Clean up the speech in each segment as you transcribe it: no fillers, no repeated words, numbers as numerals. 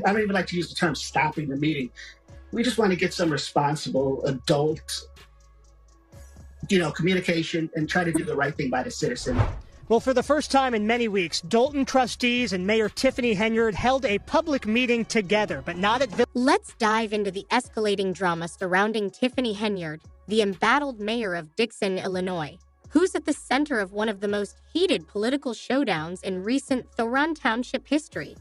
I don't even like to use the term stopping the meeting. We just want to get some responsible adult, communication and try to do the right thing by the citizen. Well, for the first time in many weeks, Dolton trustees and Mayor Tiffany Henyard held a public meeting together, but not at... Let's dive into the escalating drama surrounding Tiffany Henyard, the embattled mayor of Dixon, Illinois, who's at the center of one of the most heated political showdowns in recent Thoron Township history.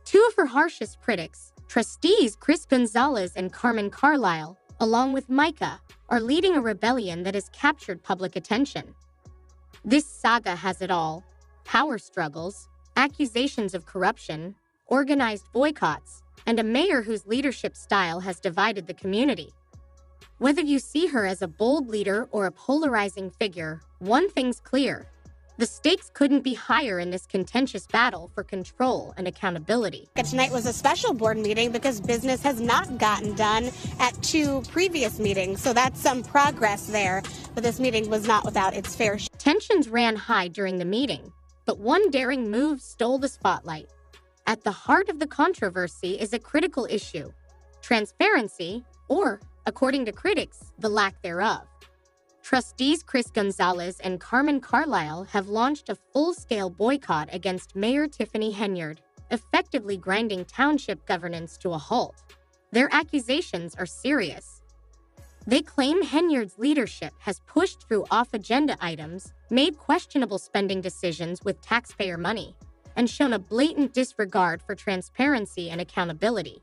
Two of her harshest critics, trustees Chris Gonzalez and Carmen Carlisle, along with Micah, are leading a rebellion that has captured public attention. This saga has it all: power struggles, accusations of corruption, organized boycotts, and a mayor whose leadership style has divided the community. Whether you see her as a bold leader or a polarizing figure, one thing's clear: the stakes couldn't be higher in this contentious battle for control and accountability. Tonight was a special board meeting because business has not gotten done at two previous meetings, so that's some progress there. But this meeting was not without its fair share. Tensions ran high during the meeting, but one daring move stole the spotlight. At the heart of the controversy is a critical issue: transparency, or, according to critics, the lack thereof. Trustees Chris Gonzalez and Carmen Carlisle have launched a full-scale boycott against Mayor Tiffany Henyard, effectively grinding township governance to a halt. Their accusations are serious. They claim Henyard's leadership has pushed through off-agenda items, made questionable spending decisions with taxpayer money, and shown a blatant disregard for transparency and accountability.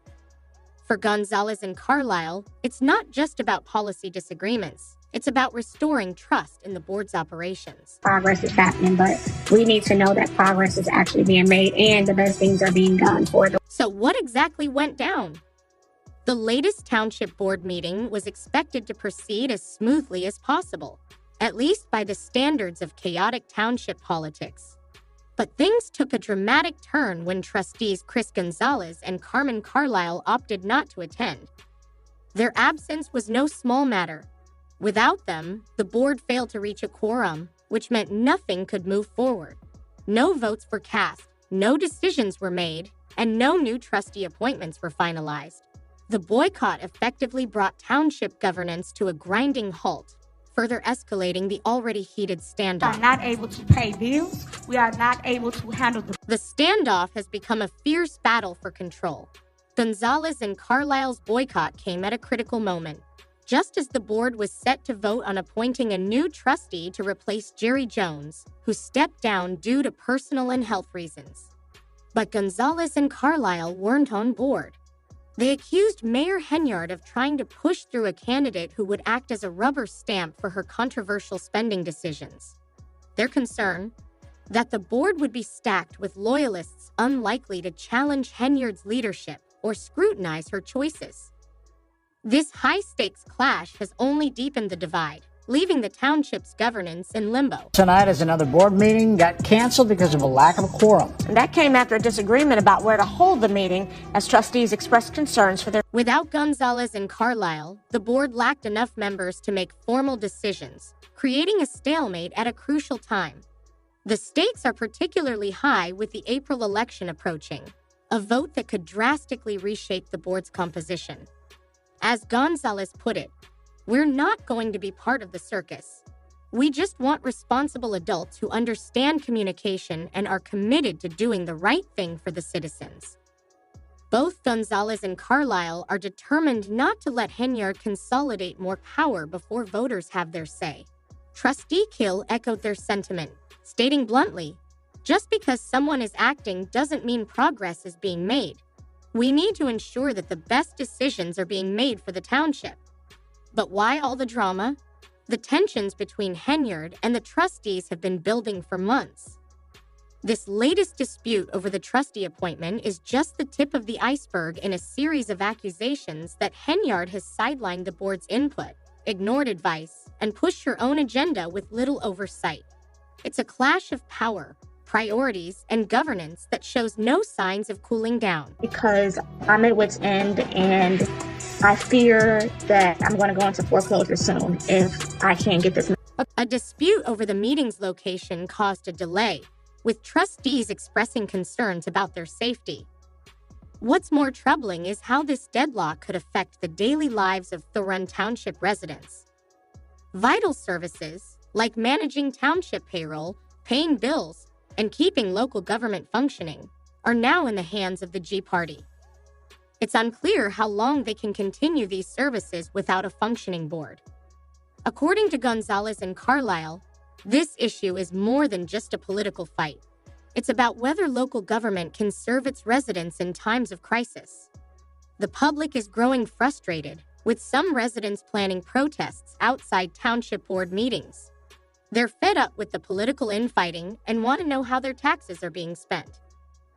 For Gonzalez and Carlisle, it's not just about policy disagreements. It's about restoring trust in the board's operations. Progress is happening, but we need to know that progress is actually being made and the best things are being done for them. So what exactly went down? The latest township board meeting was expected to proceed as smoothly as possible, at least by the standards of chaotic township politics. But things took a dramatic turn when trustees Chris Gonzalez and Carmen Carlisle opted not to attend. Their absence was no small matter. Without them, the board failed to reach a quorum, which meant nothing could move forward. No votes were cast, no decisions were made, and no new trustee appointments were finalized. The boycott effectively brought township governance to a grinding halt, further escalating the already heated standoff. We are not able to pay bills. We are not able to handle The standoff has become a fierce battle for control. Gonzalez and Carlisle's boycott came at a critical moment, just as the board was set to vote on appointing a new trustee to replace Jerry Jones, who stepped down due to personal and health reasons. But Gonzalez and Carlisle weren't on board. They accused Mayor Henyard of trying to push through a candidate who would act as a rubber stamp for her controversial spending decisions. Their concern? That the board would be stacked with loyalists unlikely to challenge Henyard's leadership or scrutinize her choices. This high-stakes clash has only deepened the divide, leaving the township's governance in limbo. Tonight, as another board meeting got canceled because of a lack of a quorum. And that came after a disagreement about where to hold the meeting as trustees expressed concerns for their... Without Gonzalez and Carlisle, the board lacked enough members to make formal decisions, creating a stalemate at a crucial time. The stakes are particularly high with the April election approaching, a vote that could drastically reshape the board's composition. As Gonzalez put it, "We're not going to be part of the circus. We just want responsible adults who understand communication and are committed to doing the right thing for the citizens." Both Gonzalez and Carlisle are determined not to let Henyard consolidate more power before voters have their say. Trustee Kill echoed their sentiment, stating bluntly, "Just because someone is acting doesn't mean progress is being made. We need to ensure that the best decisions are being made for the township." But why all the drama? The tensions between Henyard and the trustees have been building for months. This latest dispute over the trustee appointment is just the tip of the iceberg in a series of accusations that Henyard has sidelined the board's input, ignored advice, and pushed her own agenda with little oversight. It's a clash of power, priorities, and governance that shows no signs of cooling down. Because I'm at wit's end and I fear that I'm going to go into foreclosure soon if I can't get this. A dispute over the meeting's location caused a delay, with trustees expressing concerns about their safety. What's more troubling is how this deadlock could affect the daily lives of Thorun Township residents. Vital services, like managing township payroll, paying bills, and keeping local government functioning, are now in the hands of the G Party. It's unclear how long they can continue these services without a functioning board. According to Gonzalez and Carlisle, this issue is more than just a political fight. It's about whether local government can serve its residents in times of crisis. The public is growing frustrated, with some residents planning protests outside township board meetings. They're fed up with the political infighting and want to know how their taxes are being spent.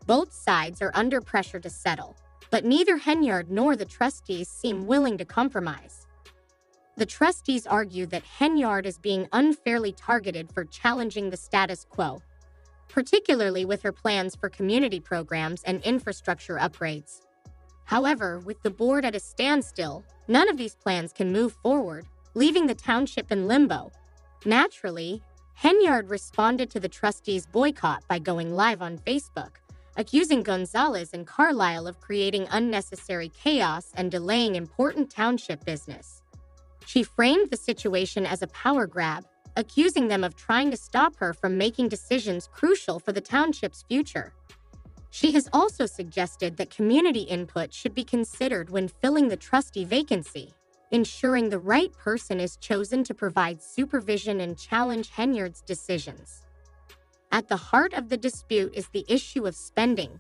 Both sides are under pressure to settle, but neither Henyard nor the trustees seem willing to compromise. The trustees argue that Henyard is being unfairly targeted for challenging the status quo, particularly with her plans for community programs and infrastructure upgrades. However, with the board at a standstill, none of these plans can move forward, leaving the township in limbo. Naturally, Henyard responded to the trustees' boycott by going live on Facebook, accusing Gonzalez and Carlisle of creating unnecessary chaos and delaying important township business. She framed the situation as a power grab, accusing them of trying to stop her from making decisions crucial for the township's future. She has also suggested that community input should be considered when filling the trustee vacancy, ensuring the right person is chosen to provide supervision and challenge Henyard's decisions. At the heart of the dispute is the issue of spending.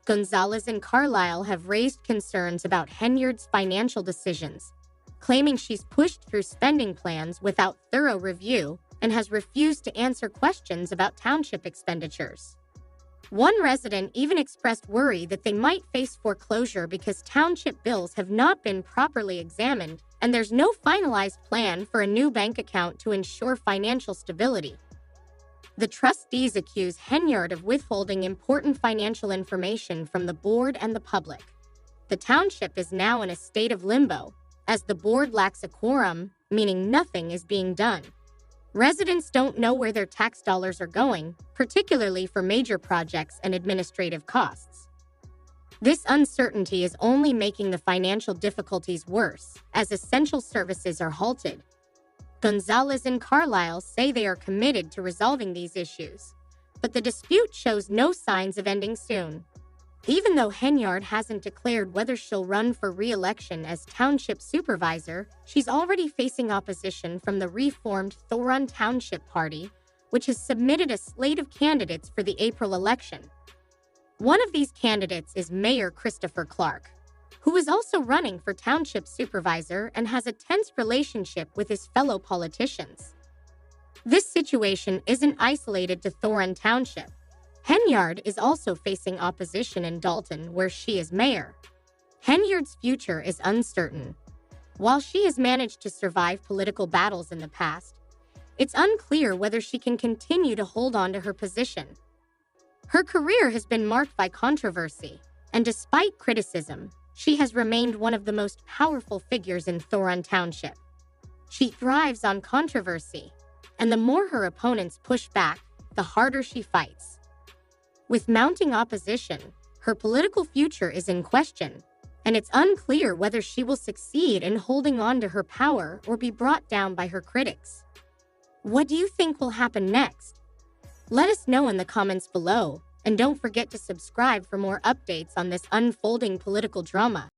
Gonzalez and Carlisle have raised concerns about Henyard's financial decisions, claiming she's pushed through spending plans without thorough review and has refused to answer questions about township expenditures. One resident even expressed worry that they might face foreclosure because township bills have not been properly examined and there's no finalized plan for a new bank account to ensure financial stability. The trustees accuse Henyard of withholding important financial information from the board and the public. The township is now in a state of limbo, as the board lacks a quorum, meaning nothing is being done. Residents don't know where their tax dollars are going, particularly for major projects and administrative costs. This uncertainty is only making the financial difficulties worse, as essential services are halted. Gonzalez and Carlisle say they are committed to resolving these issues, but the dispute shows no signs of ending soon. Even though Henyard hasn't declared whether she'll run for re-election as township supervisor, she's already facing opposition from the reformed Thorun Township Party, which has submitted a slate of candidates for the April election. One of these candidates is Mayor Christopher Clark, who is also running for township supervisor and has a tense relationship with his fellow politicians. This situation isn't isolated to Thorun Township. Henyard is also facing opposition in Dalton, where she is mayor. Henyard's future is uncertain. While she has managed to survive political battles in the past, it's unclear whether she can continue to hold on to her position. Her career has been marked by controversy, and despite criticism, she has remained one of the most powerful figures in Thorun Township. She thrives on controversy, and the more her opponents push back, the harder she fights. With mounting opposition, her political future is in question, and it's unclear whether she will succeed in holding on to her power or be brought down by her critics. What do you think will happen next? Let us know in the comments below, and don't forget to subscribe for more updates on this unfolding political drama.